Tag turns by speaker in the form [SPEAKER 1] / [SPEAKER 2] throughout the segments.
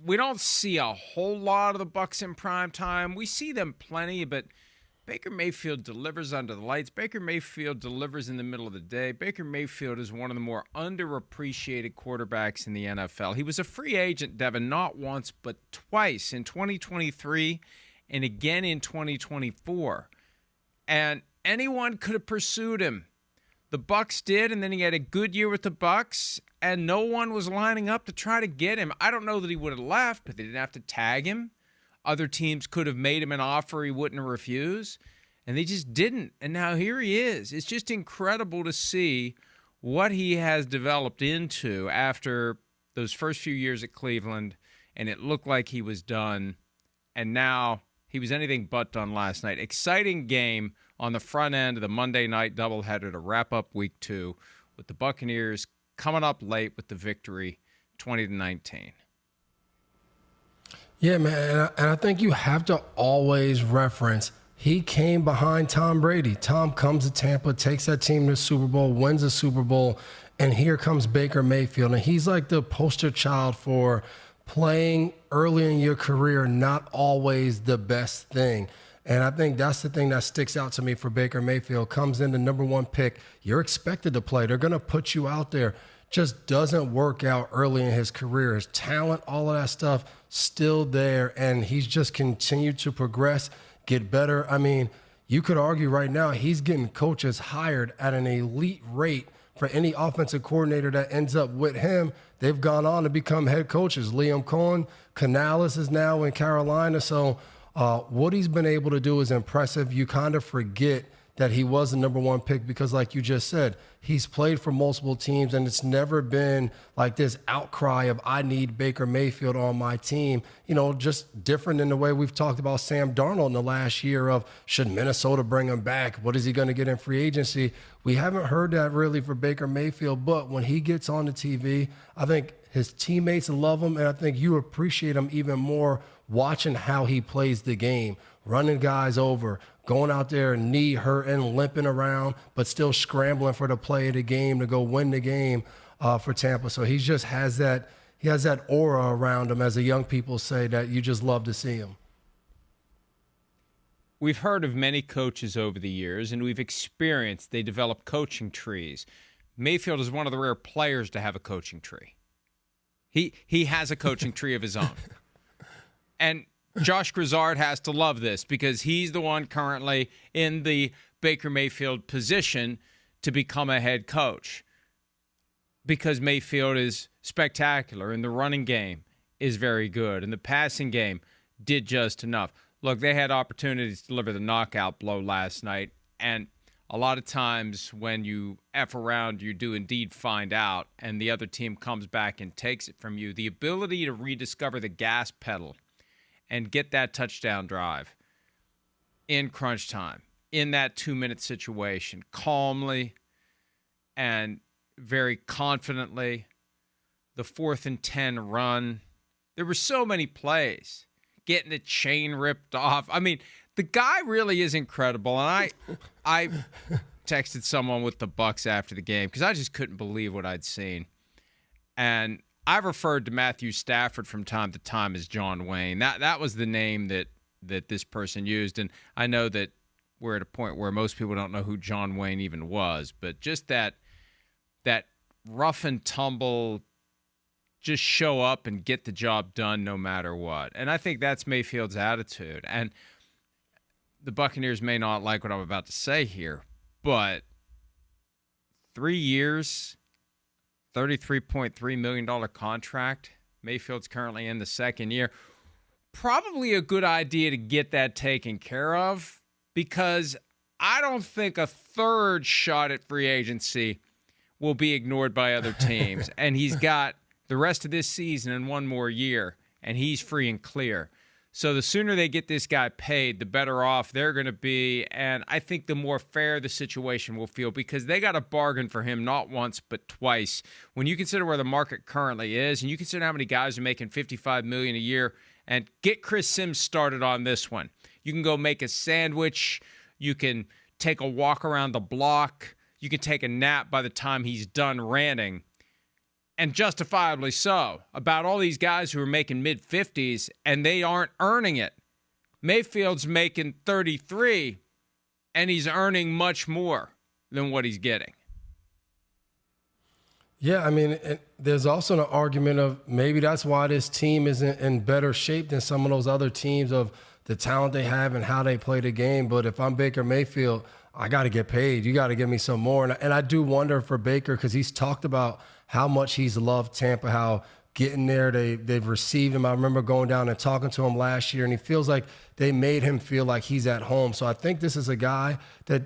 [SPEAKER 1] we don't see a whole lot of the Bucs in prime time. We see them plenty, but Baker Mayfield delivers under the lights. Baker Mayfield delivers in the middle of the day. Baker Mayfield is one of the more underappreciated quarterbacks in the NFL. He was a free agent, Devin, not once but twice, in 2023 and again in 2024. And anyone could have pursued him. The Bucs did, and then he had a good year with the Bucs, and no one was lining up to try to get him. I don't know that he would have left, but they didn't have to tag him. Other teams could have made him an offer he wouldn't refuse, and they just didn't. And now here he is. It's just incredible to see what he has developed into after those first few years at Cleveland, and it looked like he was done. And now he was anything but done last night. Exciting game on the front end of the Monday night doubleheader to wrap up Week 2 with the Buccaneers coming up late with the victory, 20-19.
[SPEAKER 2] Yeah, man, and I think you have to always reference he came behind Tom Brady. Tom comes to Tampa, takes that team to the Super Bowl, wins the Super Bowl, and here comes Baker Mayfield. And he's like the poster child for playing early in your career, not always the best thing. And I think that's the thing that sticks out to me for Baker Mayfield. Comes in the number 1 pick. You're expected to play. They're going to put you out there. Just doesn't work out early in his career. His talent, all of that stuff, still there. And he's just continued to progress, get better. I mean, you could argue right now he's getting coaches hired at an elite rate. For any offensive coordinator that ends up with him, they've gone on to become head coaches. Liam Cohen, Canales is now in Carolina. So what he's been able to do is impressive. You kind of forget that he was the number 1 pick because, like you just said, he's played for multiple teams, and it's never been like this outcry of, I need Baker Mayfield on my team. You know, just different in the way we've talked about Sam Darnold in the last year of, should Minnesota bring him back? What is he going to get in free agency? We haven't heard that really for Baker Mayfield, but when he gets on the TV, I think his teammates love him, and I think you appreciate him even more watching how he plays the game, running guys over, going out there knee hurting, limping around, but still scrambling for the play of the game to go win the game for Tampa. So he just has that aura around him, as the young people say, that you just love to see him.
[SPEAKER 1] We've heard of many coaches over the years, and we've experienced they develop coaching trees. Mayfield is one of the rare players to have a coaching tree. He has a coaching tree of his own. And Josh Grizzard has to love this because he's the one currently in the Baker Mayfield position to become a head coach, because Mayfield is spectacular and the running game is very good and the passing game did just enough. Look, they had opportunities to deliver the knockout blow last night, and a lot of times when you F around, you do indeed find out, and the other team comes back and takes it from you. The ability to rediscover the gas pedal and get that touchdown drive in crunch time, in that 2-minute situation, calmly and very confidently. The 4th and 10 run. There were so many plays. Getting the chain ripped off. I mean, the guy really is incredible. And I texted someone with the Bucs after the game because I just couldn't believe what I'd seen. And I've referred to Matthew Stafford from time to time as John Wayne. That was the name that this person used. And I know that we're at a point where most people don't know who John Wayne even was. But just that rough and tumble, just show up and get the job done no matter what. And I think that's Mayfield's attitude. And the Buccaneers may not like what I'm about to say here, but 3 years, $33.3 million contract. Mayfield's currently in the 2nd year. Probably a good idea to get that taken care of, because I don't think a 3rd shot at free agency will be ignored by other teams. And he's got the rest of this season and 1 more year, and he's free and clear. So the sooner they get this guy paid, the better off they're going to be. And I think the more fair the situation will feel, because they got a bargain for him not once but twice. When you consider where the market currently is, and you consider how many guys are making $55 million a year, and get Chris Sims started on this one. You can go make a sandwich. You can take a walk around the block. You can take a nap by the time he's done ranting. and justifiably so, about all these guys who are making mid-50s and they aren't earning it. Mayfield's making 33, and he's earning much more than what he's getting.
[SPEAKER 2] Yeah, I mean, there's also an argument of maybe that's why this team isn't in better shape than some of those other teams of the talent they have and how they play the game. But if I'm Baker Mayfield, I got to get paid. You got to give me some more. And I do wonder for Baker, because he's talked about how much he's loved Tampa, how getting there, they've received him. I remember going down and talking to him last year, and he feels like they made him feel like he's at home. So I think this is a guy that,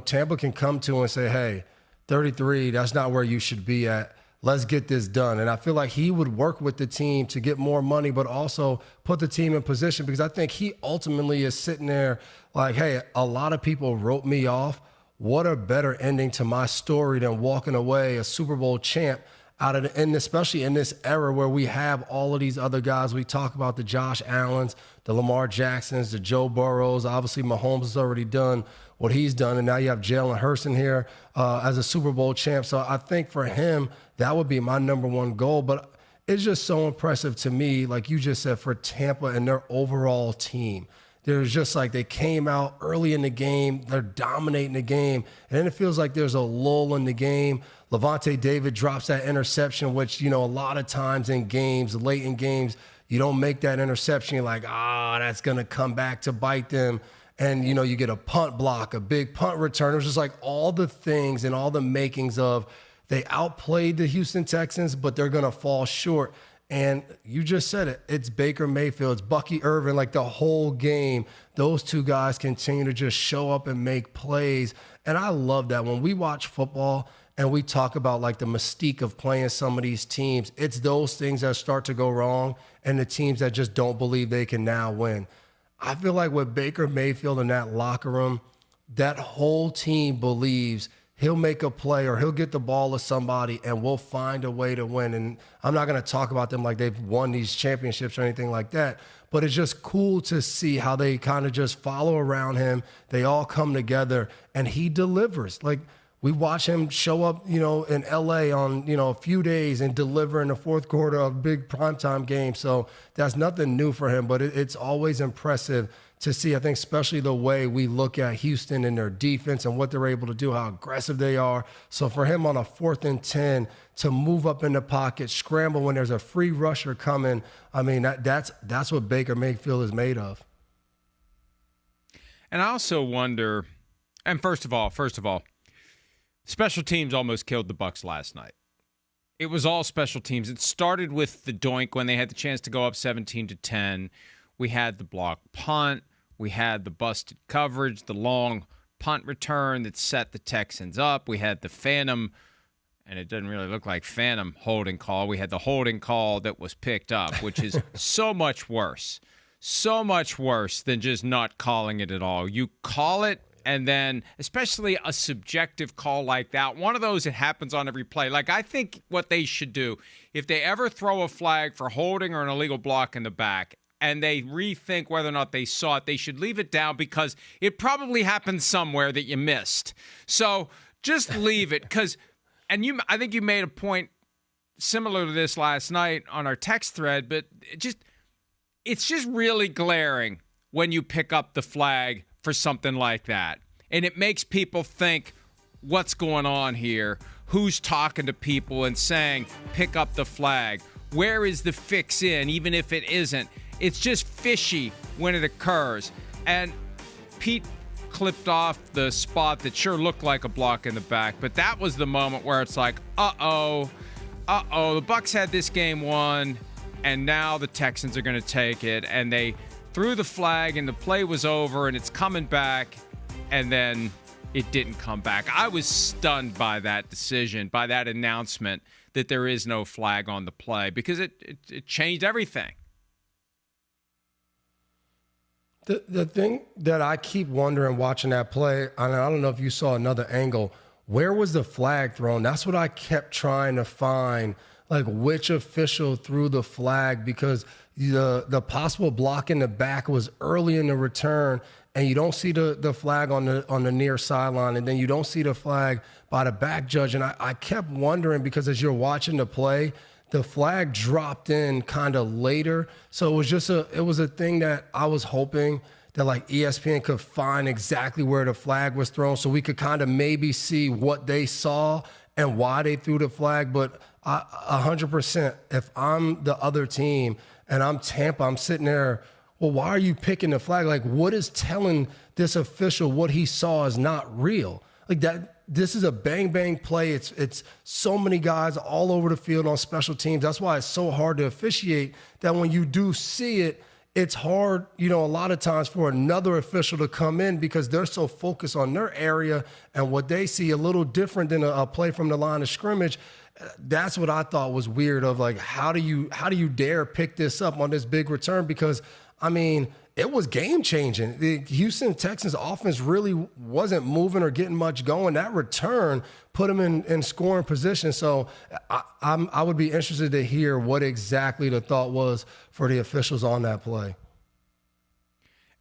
[SPEAKER 2] Tampa can come to and say, hey, 33, that's not where you should be at. Let's get this done. And I feel like he would work with the team to get more money, but also put the team in position, because I think he ultimately is sitting there like, hey, a lot of people wrote me off. What a better ending to my story than walking away a Super Bowl champ and especially in this era where we have all of these other guys. We talk about the Josh Allens, the Lamar Jacksons, the Joe Burrows. Obviously, Mahomes has already done what he's done, and now you have Jalen Hurts in here as a Super Bowl champ. So I think for him, that would be my number one goal. But it's just so impressive to me, like you just said, for Tampa and their overall team. There's just like they came out early in the game, they're dominating the game, and then it feels like there's a lull in the game. Levante David drops that interception, which, a lot of times in games, late in games, you don't make that interception. You're like, that's going to come back to bite them. And, you get a punt block, a big punt return. It was just like all the things and all the makings of they outplayed the Houston Texans, but they're going to fall short. And you just said it. It's Baker Mayfield. It's Bucky Irvin. Like the whole game, those two guys continue to just show up and make plays. And I love that. When we watch football and we talk about like the mystique of playing some of these teams, it's those things that start to go wrong and the teams that just don't believe they can now win. I feel like with Baker Mayfield in that locker room, that whole team believes he'll make a play or he'll get the ball to somebody and we'll find a way to win. And I'm not going to talk about them like they've won these championships or anything like that, but it's just cool to see how they kind of just follow around him. They all come together and he delivers. Like we watch him show up, in LA on, a few days and deliver in the fourth quarter of big primetime games. So that's nothing new for him, but it's always impressive to see, I think, especially the way we look at Houston and their defense and what they're able to do, how aggressive they are. So for him on a 4th and 10 to move up in the pocket, scramble when there's a free rusher coming, I mean, that's what Baker Mayfield is made of.
[SPEAKER 1] And I also wonder, and first of all, special teams almost killed the Bucs last night. It was all special teams. It started with the doink when they had the chance to go up 17-10. We had the block punt. We had the busted coverage, the long punt return that set the Texans up. We had the phantom, and it doesn't really look like phantom holding call. We had the holding call that was picked up, which is so much worse than just not calling it at all. You call it, and then especially a subjective call like that, one of those that happens on every play. Like I think what they should do, if they ever throw a flag for holding or an illegal block in the back, and they rethink whether or not they saw it, they should leave it down because it probably happened somewhere that you missed. So just leave it I think you made a point similar to this last night on our text thread, but it's just really glaring when you pick up the flag for something like that. And it makes people think, what's going on here? Who's talking to people and saying, pick up the flag? Where is the fix in, even if it isn't? It's just fishy when it occurs. And Pete clipped off the spot that sure looked like a block in the back, but that was the moment where it's like, the Bucs had this game won, and now the Texans are going to take it. And they threw the flag, and the play was over, and it's coming back, and then it didn't come back. I was stunned by that decision, by that announcement that there is no flag on the play, because it changed everything.
[SPEAKER 2] The thing that I keep wondering watching that play, and I don't know if you saw another angle, where was the flag thrown? That's what I kept trying to find. like which official threw the flag, because the possible block in the back was early in the return, and you don't see the flag on the near sideline, and then you don't see the flag by the back judge. And I kept wondering, because as you're watching the play, the flag dropped in kind of later. So it was a thing that I was hoping that like ESPN could find exactly where the flag was thrown, so we could kind of maybe see what they saw and why they threw the flag. But 100%, if I'm the other team and I'm Tampa, I'm sitting there, well, why are you picking the flag? Like, what is telling this official what he saw is not real? Like that. This is a bang-bang play. It's so many guys all over the field on special teams. That's why it's so hard to officiate, that when you do see it, it's hard, a lot of times for another official to come in, because they're so focused on their area and what they see a little different than a play from the line of scrimmage. That's what I thought was weird, of like, how do you dare pick this up on this big return? Because, I mean, it was game-changing. The Houston Texans offense really wasn't moving or getting much going. That return put them in scoring position. So I would be interested to hear what exactly the thought was for the officials on that play.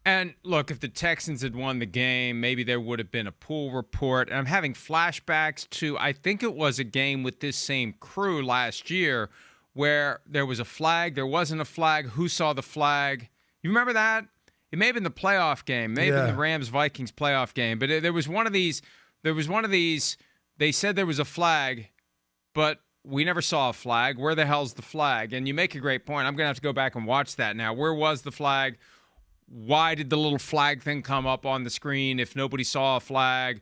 [SPEAKER 1] And look, if the Texans had won the game, maybe there would have been a pool report. And I'm having flashbacks to, I think it was a game with this same crew last year where there was a flag, there wasn't a flag, who saw the flag? You remember that? It may have been the playoff game, maybe the Rams-Vikings playoff game, but there was one of these. They said there was a flag, but we never saw a flag. Where the hell's the flag? And you make a great point. I'm going to have to go back and watch that now. Where was the flag? Why did the little flag thing come up on the screen if nobody saw a flag?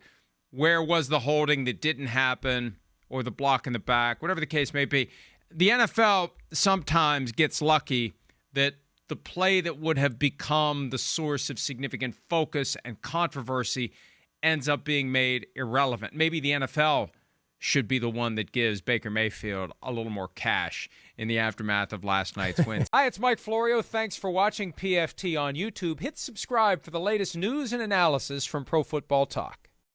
[SPEAKER 1] Where was the holding that didn't happen, or the block in the back? Whatever the case may be. The NFL sometimes gets lucky that the play that would have become the source of significant focus and controversy ends up being made irrelevant. Maybe the NFL should be the one that gives Baker Mayfield a little more cash in the aftermath of last night's win. Hi, it's Mike Florio. Thanks for watching PFT on YouTube. Hit subscribe for the latest news and analysis from Pro Football Talk.